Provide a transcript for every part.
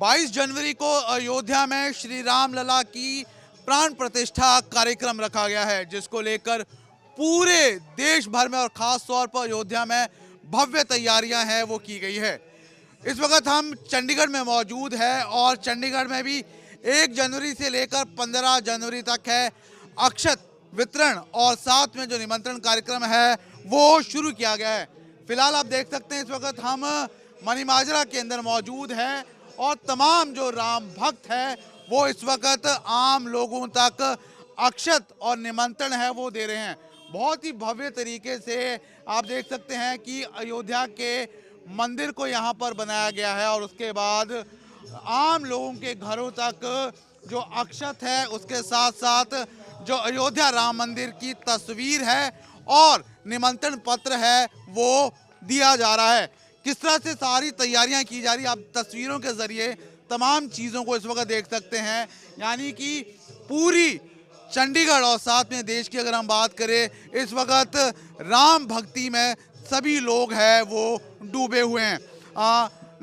22 जनवरी को अयोध्या में श्री राम लला की प्राण प्रतिष्ठा कार्यक्रम रखा गया है, जिसको लेकर पूरे देश भर में और खास तौर पर अयोध्या में भव्य तैयारियां हैं वो की गई है। इस वक्त हम चंडीगढ़ में मौजूद है और चंडीगढ़ में भी 1 जनवरी से लेकर 15 जनवरी तक है अक्षत वितरण और साथ में जो निमंत्रण कार्यक्रम है वो शुरू किया गया है। फिलहाल आप देख सकते हैं इस वक्त हम मणिमाजरा के अंदर मौजूद हैं और तमाम जो राम भक्त है वो इस वक्त आम लोगों तक अक्षत और निमंत्रण है वो दे रहे हैं। बहुत ही भव्य तरीके से आप देख सकते हैं कि अयोध्या के मंदिर को यहाँ पर बनाया गया है और उसके बाद आम लोगों के घरों तक जो अक्षत है उसके साथ साथ जो अयोध्या राम मंदिर की तस्वीर है और निमंत्रण पत्र है वो दिया जा रहा है। किस तरह से सारी तैयारियां की जा रही है आप तस्वीरों के जरिए तमाम चीज़ों को इस वक्त देख सकते हैं। यानी कि पूरी चंडीगढ़ और साथ में देश की अगर हम बात करें इस वक्त राम भक्ति में सभी लोग हैं वो डूबे हुए हैं।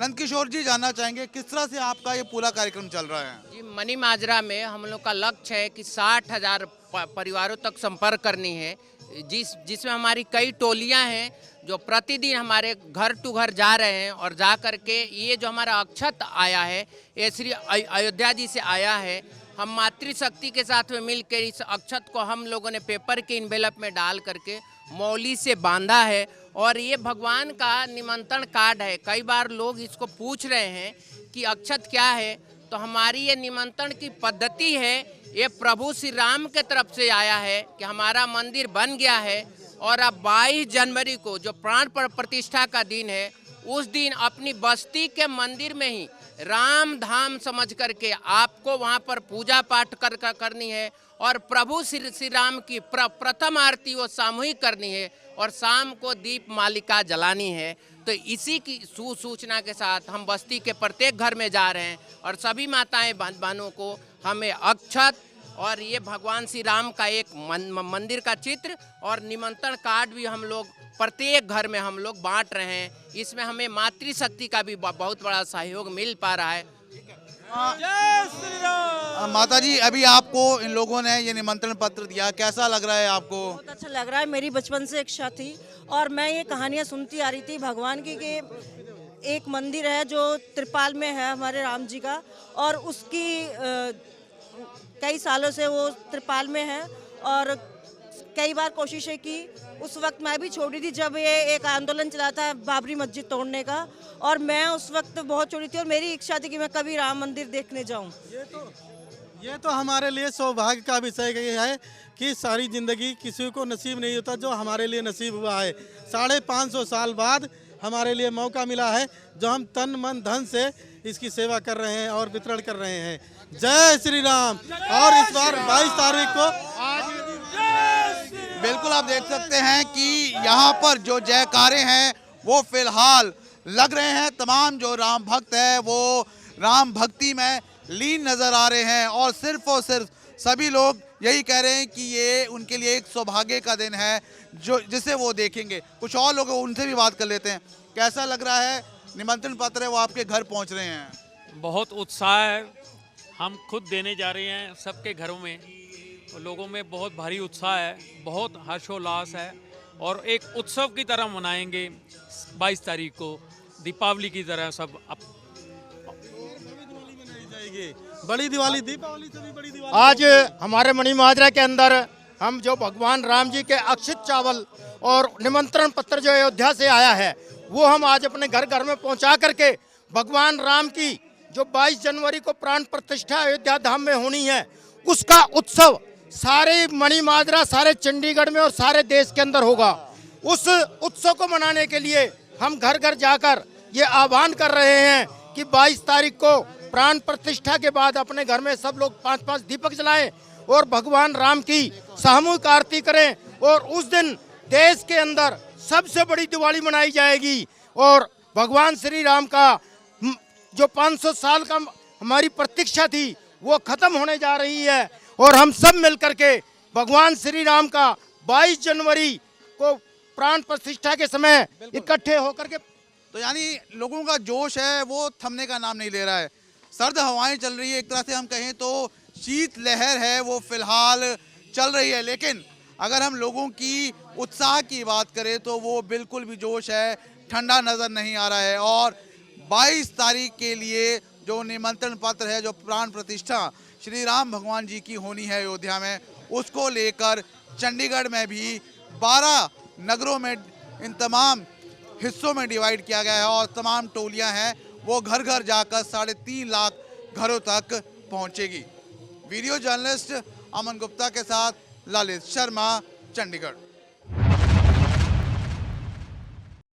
नंदकिशोर जी जानना चाहेंगे किस तरह से आपका ये पूरा कार्यक्रम चल रहा है? जी, मणिमाजरा में हम लोग का लक्ष्य है कि 60,000 परिवारों तक संपर्क करनी है, जिसमें हमारी कई टोलियां हैं जो प्रतिदिन हमारे घर टू घर जा रहे हैं और जा करके ये जो हमारा अक्षत आया है ये श्री अयोध्या जी से आया है। हम मातृशक्ति के साथ में मिलकर इस अक्षत को हम लोगों ने पेपर के इन्वेलप में डाल करके मौली से बांधा है और ये भगवान का निमंत्रण कार्ड है। कई बार लोग इसको पूछ रहे हैं कि अक्षत क्या है, तो हमारी ये निमंत्रण की पद्धति है, ये प्रभु श्री राम के तरफ से आया है कि हमारा मंदिर बन गया है और अब 22 जनवरी को जो प्राण प्रतिष्ठा का दिन है उस दिन अपनी बस्ती के मंदिर में ही राम धाम समझ करके आपको वहाँ पर पूजा पाठ करनी है और प्रभु श्री राम की प्रथम आरती वो सामूहिक करनी है और शाम को दीप मालिका जलानी है। तो इसी की सूचना के साथ हम बस्ती के प्रत्येक घर में जा रहे हैं और सभी माताएं बहनों को हमें अक्षत और ये भगवान श्री राम का एक मंदिर का चित्र और निमंत्रण कार्ड भी हम लोग प्रत्येक घर में हम लोग बांट रहे हैं। इसमें हमें मातृशक्ति का भी बहुत बड़ा सहयोग मिल पा रहा है। जय श्री राम। माता जी, अभी आपको इन लोगों ने ये निमंत्रण पत्र दिया, कैसा लग रहा है आपको? बहुत अच्छा लग रहा है। मेरी बचपन से इच्छा थी और मैं ये कहानियाँ सुनती आ रही थी भगवान की कि एक मंदिर है जो त्रिपाल में है हमारे राम जी का और उसकी कई सालों से वो त्रिपाल में है और कई बार कोशिशें की। उस वक्त मैं भी छोटी थी जब ये एक आंदोलन चला था बाबरी मस्जिद तोड़ने का और मैं उस वक्त बहुत छोटी थी और मेरी इच्छा थी कि मैं कभी राम मंदिर देखने जाऊं। ये तो हमारे लिए सौभाग्य का विषय है कि सारी जिंदगी किसी को नसीब नहीं होता जो हमारे लिए नसीब हुआ है। 550 साल बाद हमारे लिए मौका मिला है जो हम तन मन धन से इसकी सेवा कर रहे हैं और वितरण कर रहे हैं। जय श्री राम। और इस बार 22 तारीख को बिल्कुल आप देख सकते हैं कि यहाँ पर जो जयकारे हैं वो फिलहाल लग रहे हैं। तमाम जो राम भक्त है वो राम भक्ति में लीन नजर आ रहे हैं और सिर्फ सभी लोग यही कह रहे हैं कि ये उनके लिए एक सौभाग्य का दिन है जो जिसे वो देखेंगे। कुछ और लोग उनसे भी बात कर लेते हैं। कैसा लग रहा है? निमंत्रण पत्र है वो आपके घर पहुंच रहे हैं। बहुत उत्साह है, हम खुद देने जा रहे हैं सबके घरों में। लोगों में बहुत भारी उत्साह है, बहुत हर्षोल्लास है और एक उत्सव की तरह मनाएंगे 22 तारीख को दीपावली की तरह। सब बड़ी दिवाली, दीपावली से भी बड़ी दिवाली। आज हमारे मणिमाजरा के अंदर हम जो भगवान राम जी के अक्षित चावल और निमंत्रण पत्र जो अयोध्या से आया है वो हम आज अपने घर घर में पहुंचा करके भगवान राम की जो 22 जनवरी को प्राण प्रतिष्ठा अयोध्या धाम में होनी है उसका उत्सव सारे मणिमाजरा, सारे चंडीगढ़ में और सारे देश के अंदर होगा। उस उत्सव को मनाने के लिए हम घर घर जाकर ये आह्वान कर रहे हैं कि 22 तारीख को प्राण प्रतिष्ठा के बाद अपने घर में सब लोग 5-5 दीपक जलाएं और भगवान राम की सामूहिक आरती करें और उस दिन देश के अंदर सबसे बड़ी दिवाली मनाई जाएगी और भगवान श्री राम का जो 500 साल का हमारी प्रतीक्षा थी वो खत्म होने जा रही है और हम सब मिलकर के भगवान श्री राम का 22 जनवरी को प्राण प्रतिष्ठा के समय इकट्ठे होकर के तो यानी लोगों का जोश है वो थमने का नाम नहीं ले रहा है। सर्द हवाएं चल रही है, एक तरह से हम कहें तो शीत लहर है वो फिलहाल चल रही है। लेकिन अगर हम लोगों की उत्साह की बात करें तो वो बिल्कुल भी जोश है ठंडा नज़र नहीं आ रहा है। और 22 तारीख के लिए जो निमंत्रण पत्र है, जो प्राण प्रतिष्ठा श्री राम भगवान जी की होनी है अयोध्या में, उसको लेकर चंडीगढ़ में भी 12 नगरों में इन तमाम हिस्सों में डिवाइड किया गया है और तमाम टोलियां हैं वो घर घर जाकर 3.5 लाख घरों तक पहुंचेगी। वीडियो जर्नलिस्ट अमन गुप्ता के साथ ललित शर्मा, चंडीगढ़।